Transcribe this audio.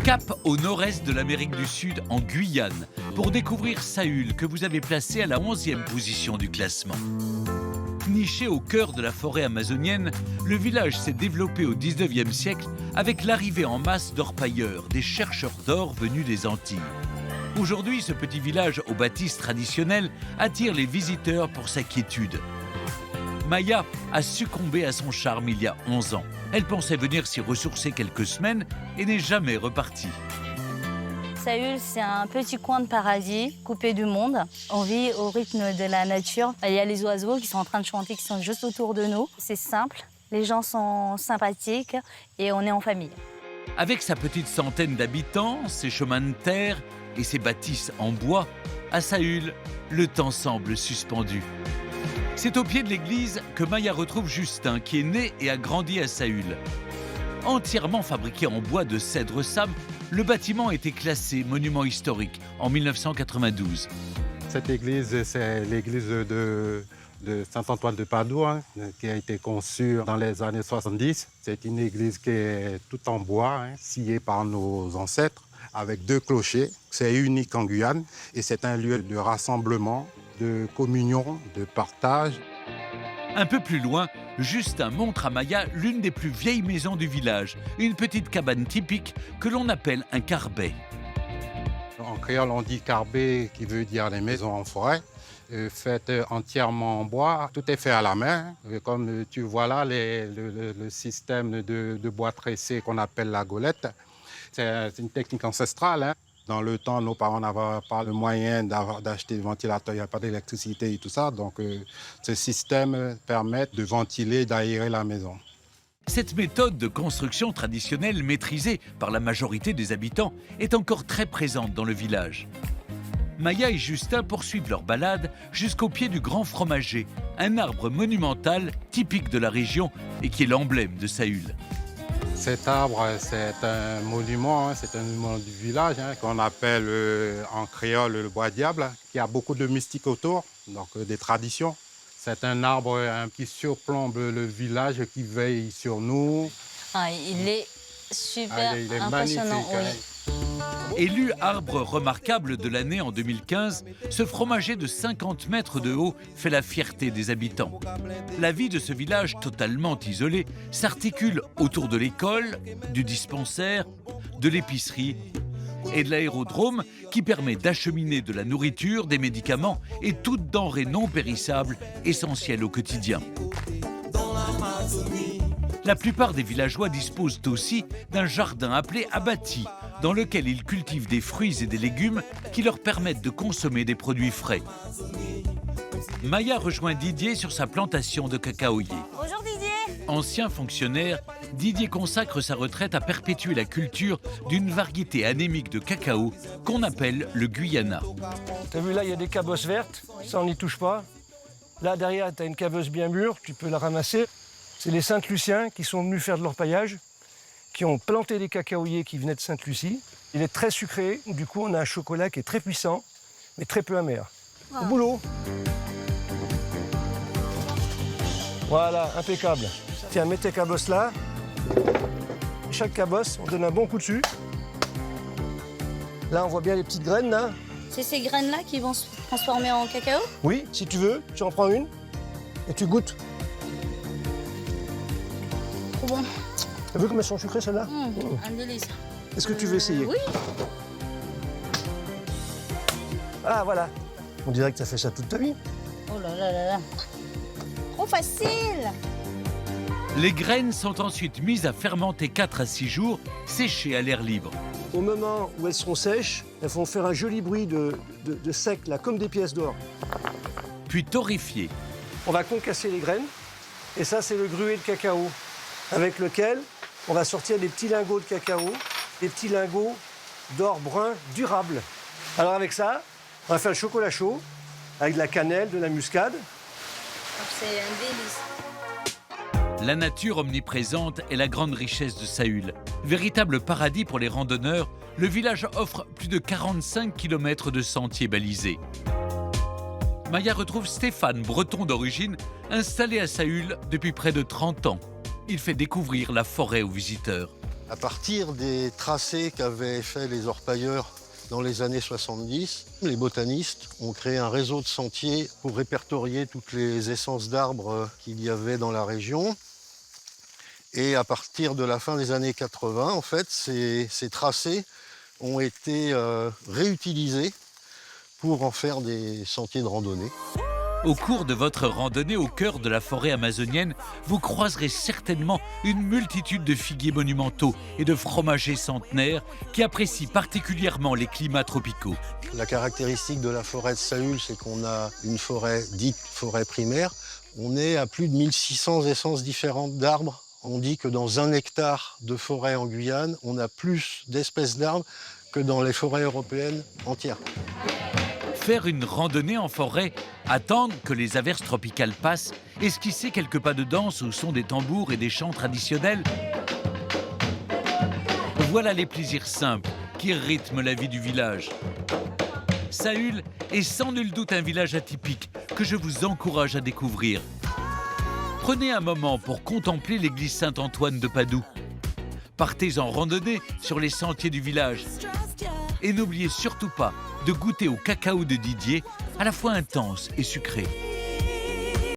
Cap au nord-est de l'Amérique du Sud, en Guyane, pour découvrir Saül, que vous avez placé à la 11e position du classement. Niché au cœur de la forêt amazonienne, le village s'est développé au 19e siècle avec l'arrivée en masse d'orpailleurs, des chercheurs d'or venus des Antilles. Aujourd'hui, ce petit village aux bâtisses traditionnelles attire les visiteurs pour sa quiétude. Maya a succombé à son charme il y a 11 ans. Elle pensait venir s'y ressourcer quelques semaines et n'est jamais repartie. Saül, c'est un petit coin de paradis, coupé du monde. On vit au rythme de la nature. Il y a les oiseaux qui sont en train de chanter, qui sont juste autour de nous. C'est simple, les gens sont sympathiques et on est en famille. Avec sa petite centaine d'habitants, ses chemins de terre et ses bâtisses en bois, à Saül, le temps semble suspendu. C'est au pied de l'église que Maya retrouve Justin, qui est né et a grandi à Saül. Entièrement fabriqué en bois de cèdre Sam, le bâtiment a été classé monument historique en 1992. Cette église, c'est l'église de Saint-Antoine de Padoue, qui a été conçue dans les années 70. C'est une église qui est toute en bois, sciée par nos ancêtres, avec 2 clochers. C'est unique en Guyane et c'est un lieu de rassemblement, de communion, de partage. Un peu plus loin, Justin montre à Maya l'une des plus vieilles maisons du village, une petite cabane typique que l'on appelle un carbet. En créole, on dit carbet, qui veut dire les maisons en forêt, faites entièrement en bois. Tout est fait à la main. Comme tu vois là, le système de bois tressé qu'on appelle la golette, c'est une technique ancestrale. Dans le temps, nos parents n'avaient pas le moyen d'acheter des ventilateurs, il n'y a pas d'électricité et tout ça. Donc, ce système permet de ventiler, d'aérer la maison. Cette méthode de construction traditionnelle maîtrisée par la majorité des habitants est encore très présente dans le village. Maya et Justin poursuivent leur balade jusqu'au pied du Grand Fromager, un arbre monumental typique de la région et qui est l'emblème de Saül. Cet arbre, c'est un monument du village qu'on appelle en créole le bois diable, qui a beaucoup de mystique autour, donc des traditions. C'est un arbre qui surplombe le village, qui veille sur nous. Il est super il est impressionnant. magnifique. Élu arbre remarquable de l'année en 2015, ce fromager de 50 mètres de haut fait la fierté des habitants. La vie de ce village totalement isolé s'articule autour de l'école, du dispensaire, de l'épicerie et de l'aérodrome qui permet d'acheminer de la nourriture, des médicaments et toute denrée non périssable essentielle au quotidien. La plupart des villageois disposent aussi d'un jardin appelé abatis, dans lequel ils cultivent des fruits et des légumes qui leur permettent de consommer des produits frais. Maya rejoint Didier sur sa plantation de cacaoyers. Bonjour Didier. Ancien fonctionnaire, Didier consacre sa retraite à perpétuer la culture d'une variété anémique de cacao qu'on appelle le Guyana. T'as vu là, il y a des cabosses vertes, ça on n'y touche pas. Là derrière, tu as une cabosse bien mûre, tu peux la ramasser. C'est les Saint-Luciens qui sont venus faire de l'orpaillage, qui ont planté des cacaoyers qui venaient de Sainte-Lucie. Il est très sucré, du coup on a un chocolat qui est très puissant, mais très peu amer. Au boulot. Voilà, impeccable. Tiens, mets tes cabosses là. Chaque cabosse, on donne un bon coup dessus. Là, on voit bien les petites graines, là. C'est ces graines-là qui vont se transformer en cacao? Oui, si tu veux, tu en prends une et tu goûtes. Trop bon. T'as vu comme elles sont sucrées, celles-là? Un délice. Est-ce que tu veux essayer? Oui. Ah, voilà. On dirait que tu as fait ça toute ta vie. Oh là là là là. Trop facile. Les graines sont ensuite mises à fermenter 4 à 6 jours, séchées à l'air libre. Au moment où elles seront sèches, elles vont faire un joli bruit de sec, là, comme des pièces d'or. Puis torréfiées. On va concasser les graines. Et ça, c'est le gruau de cacao, avec lequel on va sortir des petits lingots de cacao, des petits lingots d'or brun durable. Alors avec ça, on va faire le chocolat chaud, avec de la cannelle, de la muscade. C'est un délice. La nature omniprésente est la grande richesse de Saül. Véritable paradis pour les randonneurs, le village offre plus de 45 km de sentiers balisés. Maya retrouve Stéphane, breton d'origine, installé à Saül depuis près de 30 ans. Il fait découvrir la forêt aux visiteurs. À partir des tracés qu'avaient fait les orpailleurs dans les années 70, les botanistes ont créé un réseau de sentiers pour répertorier toutes les essences d'arbres qu'il y avait dans la région. Et à partir de la fin des années 80, en fait, ces tracés ont été réutilisés pour en faire des sentiers de randonnée. Au cours de votre randonnée au cœur de la forêt amazonienne, vous croiserez certainement une multitude de figuiers monumentaux et de fromagers centenaires qui apprécient particulièrement les climats tropicaux. La caractéristique de la forêt de Saül, c'est qu'on a une forêt dite forêt primaire. On est à plus de 1600 essences différentes d'arbres. On dit que dans 1 hectare de forêt en Guyane, on a plus d'espèces d'arbres que dans les forêts européennes entières. Faire une randonnée en forêt, attendre que les averses tropicales passent, esquisser quelques pas de danse au son des tambours et des chants traditionnels. Voilà les plaisirs simples qui rythment la vie du village. Saül est sans nul doute un village atypique que je vous encourage à découvrir. Prenez un moment pour contempler l'église Saint-Antoine de Padoue. Partez en randonnée sur les sentiers du village. Et n'oubliez surtout pas de goûter au cacao de Didier, à la fois intense et sucré.